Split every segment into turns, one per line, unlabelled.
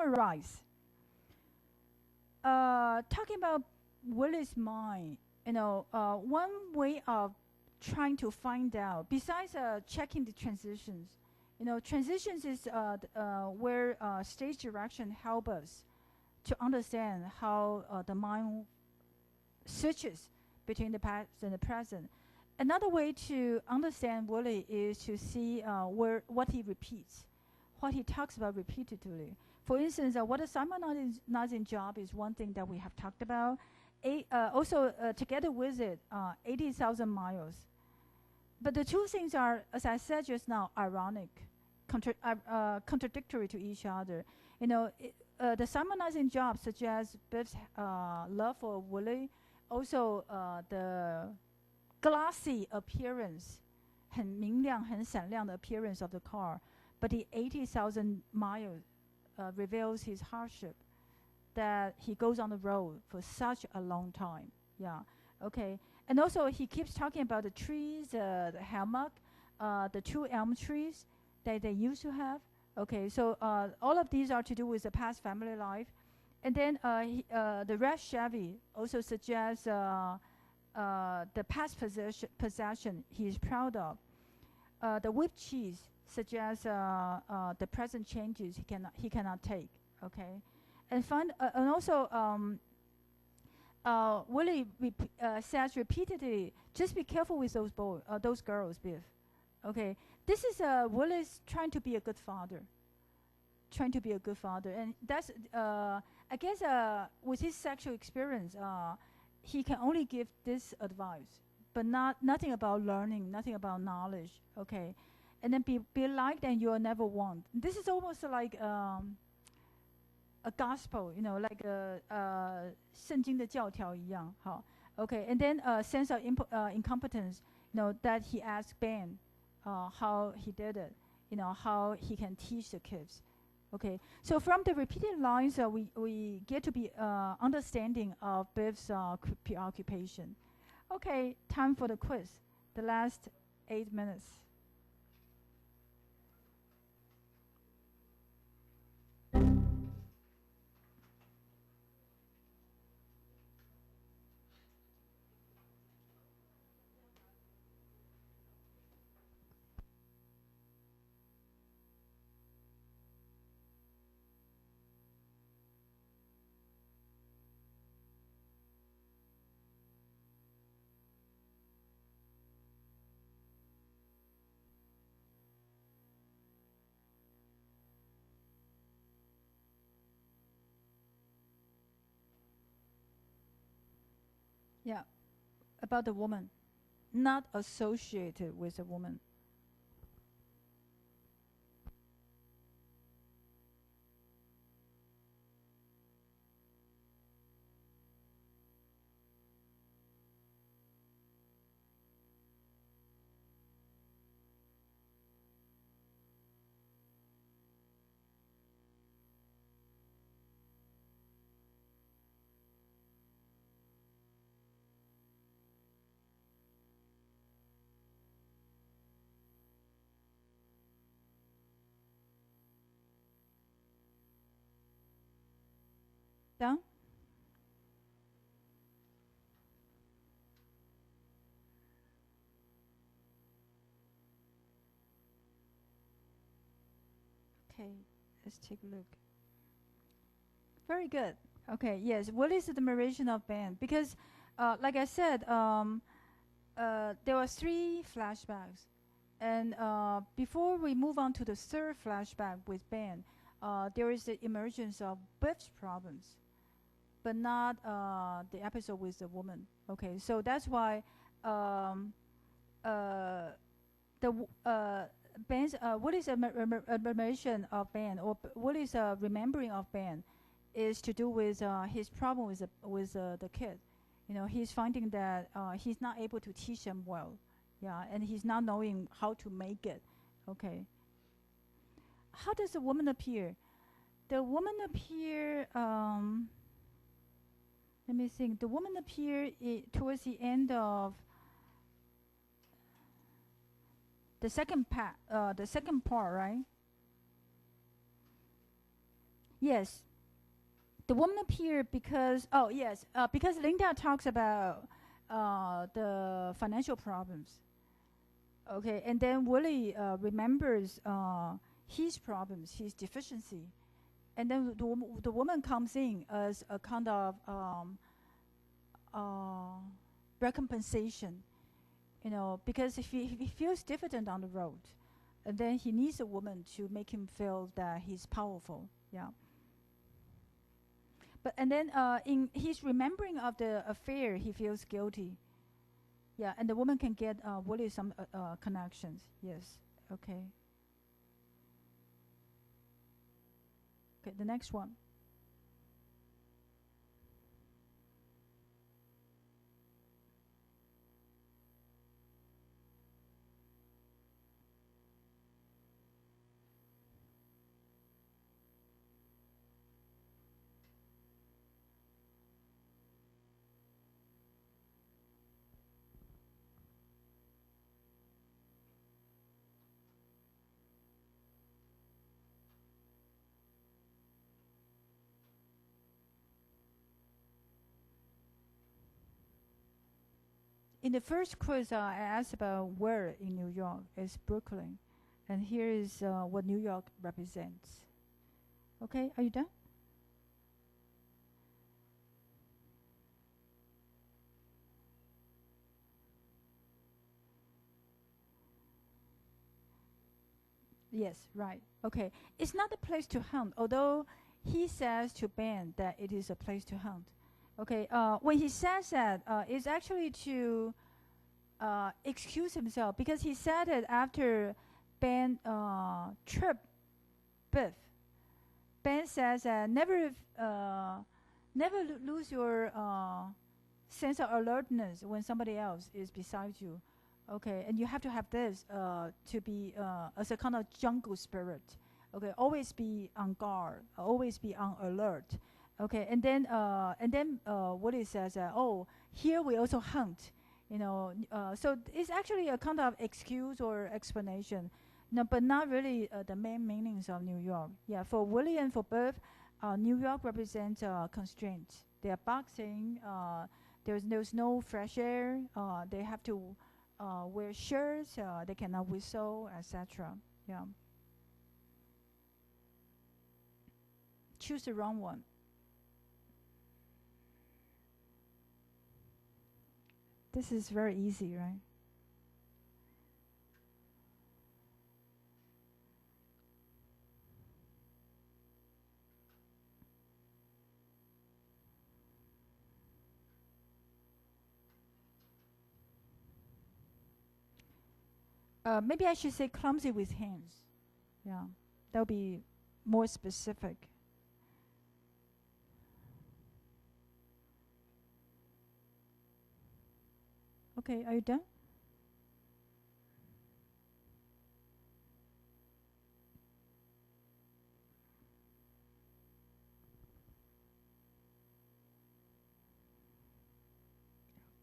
summarize, talking about Willy's mind, one way of trying to find out, besides checking the transitions, transitions is where stage direction help us to understand how the mind switches between the past and the present. Another way to understand Willy is to see what he repeats, what he talks about repeatedly. For instance, what a simultaneous job is one thing that we have talked about. Also, together with it, 80,000 miles. But the two things are, as I said just now, ironic, contradictory to each other. The simultaneous job suggests Biff's love for Willy, also the glossy appearance, 很明亮、很闪亮的 appearance of the car, but the 80,000 miles reveals his hardship, that he goes on the road for such a long time. Yeah, okay. And also he keeps talking about the trees, the hammock, the 2 elm trees that they used to have. Okay, so all of these are to do with the past family life. And then the red Chevy also suggests the past possession he is proud of. The whipped cheese suggests the present changes he cannot take. Okay, and also Willy says repeatedly, just be careful with those girls, Biff. Okay, this is Willy's trying to be a good father. And that's I guess with his sexual experience, he can only give this advice, but nothing about learning, nothing about knowledge. Okay, and then be liked and you will never want. This is almost like a gospel, like 圣经的教条一样。好 ，okay, and then a sense of incompetence, that he asked Ben how he did it, how he can teach the kids. Okay, so from the repeated lines, we get to be understanding of Biff's preoccupation. Okay, time for the quiz. The last 8 minutes. Yeah, about the woman, not associated with a woman. Done? Okay, let's take a look. Very good. Okay, yes, what is the admiration of Ben? Because, like I said, there were 3 flashbacks. And before we move on to the 3rd flashback with Ben, there is the emergence of Biff's problems, but not the episode with the woman. Okay, so that's why Ben's what is admiration of Ben, or what is remembering of Ben, is to do with his problem with the kid. He's finding that he's not able to teach him well, yeah, and he's not knowing how to make it. Okay. How does the woman appear? The woman appear. Let me think. The woman appear towards the end of the second part, right? Yes, the woman appeared because because Linda talks about the financial problems. Okay, and then Willie remembers his problems, his deficiency, and then the woman comes in as a kind of recompensation, because if he feels diffident on the road, and then he needs a woman to make him feel that he's powerful. Yeah. But and then in his remembering of the affair, he feels guilty. Yeah, and the woman can get Willie some connections. Yes. Okay. Okay, the next one. In the first quiz, I asked about where in New York. It's Brooklyn. And here is what New York represents. Okay, are you done? Yes, right. Okay. It's not a place to hunt, although he says to Ben that it is a place to hunt. Okay, when he says that, it's actually to excuse himself, because he said it after Ben tripped Biff. Ben says that never lose your sense of alertness when somebody else is beside you. Okay, and you have to have this to be as a kind of jungle spirit. Okay, always be on guard, always be on alert. Okay, and then what it says, oh, here we also hunt, so it's actually a kind of excuse or explanation, no, but not really the main meanings of New York. Yeah, for Willie and for Biff, New York represents constraints. They are boxing. There's no fresh air. They have to wear shirts. They cannot whistle, etc. Yeah. Choose the wrong one. This is very easy, right? Maybe I should say clumsy with hands. Yeah, that'll be more specific. Okay, are you done?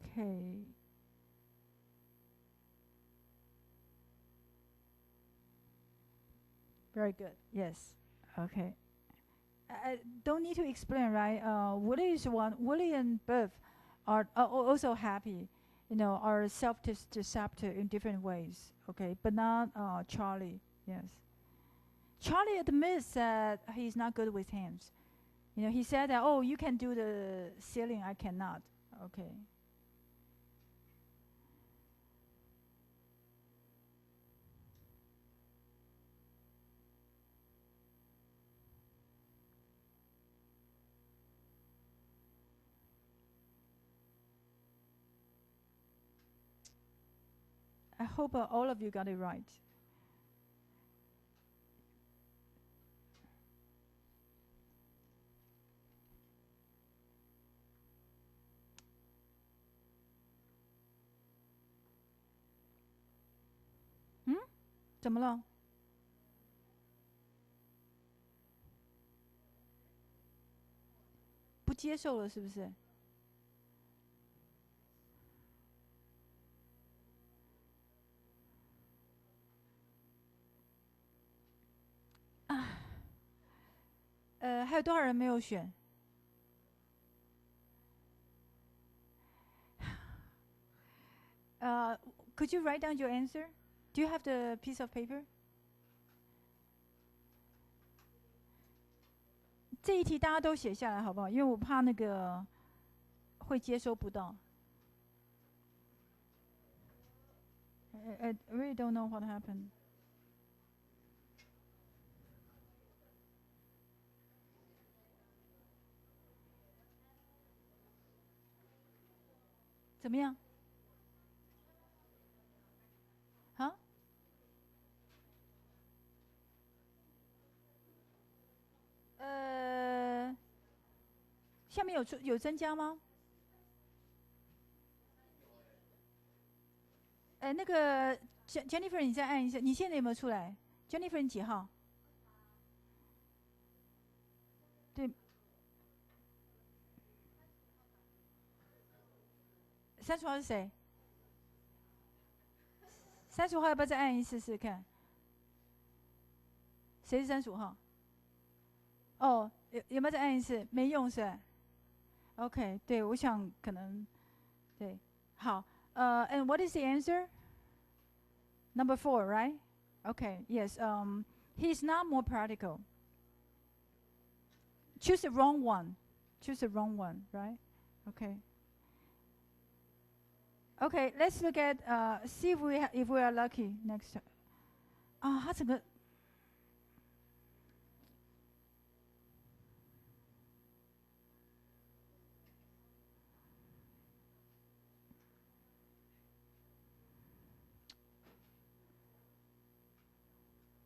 Okay. Very good. Yes. Okay. I don't need to explain, right? Willie is one. Willie and Biff are also happy, are self-deceptive in different ways. Okay, but not Charlie. Yes. Charlie admits that he's not good with hands. He said that, oh, you can do the ceiling, I cannot. Okay. I hope all of you got it right. Hmm? 怎么了？不接受了是不是？还有多少人没有选？Could you write down your answer? Do you have the piece of paper? 这一题大家都写下来好不好？因为我怕那个会接收不到。I really don't know what happened. 怎么样？啊？下面有增加吗？那个 Jennifer， 你再按一下，你现在有没有出来 ？Jennifer， 你几号？对，35号是谁？35号要不要再按一次试看？谁是35号？哦，有没有再按一次？没用是吧 ？OK， 对，我想可能对，好。And what is the answer? Number 4, right? Okay, yes. He's not more practical. Choose the wrong one. Choose the wrong one, right? Okay. Okay, let's look at see if we are lucky next time. 啊，他整个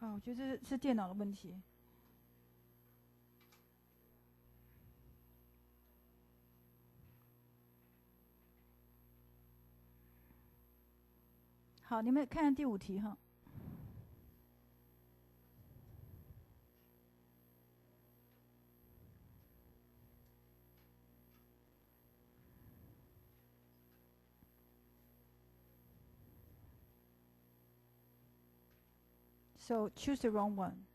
我觉得是电脑的问题。好，你们看看第5题哈。So choose the wrong one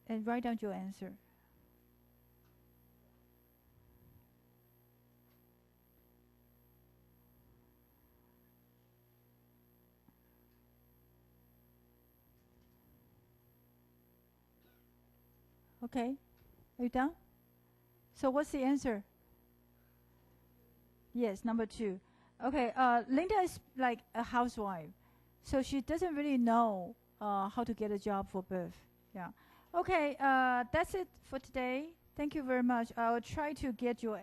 and write down your answer. Okay, are you done? So what's the answer? Yes, number 2. Okay, Linda is like a housewife, so she doesn't really know how to get a job for birth. Yeah. Okay, that's it for today. Thank you very much. I'll try to get your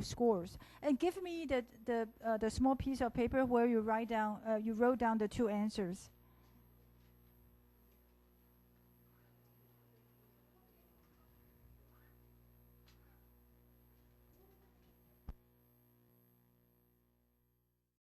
scores and give me the small piece of paper where you wrote down the 2 answers.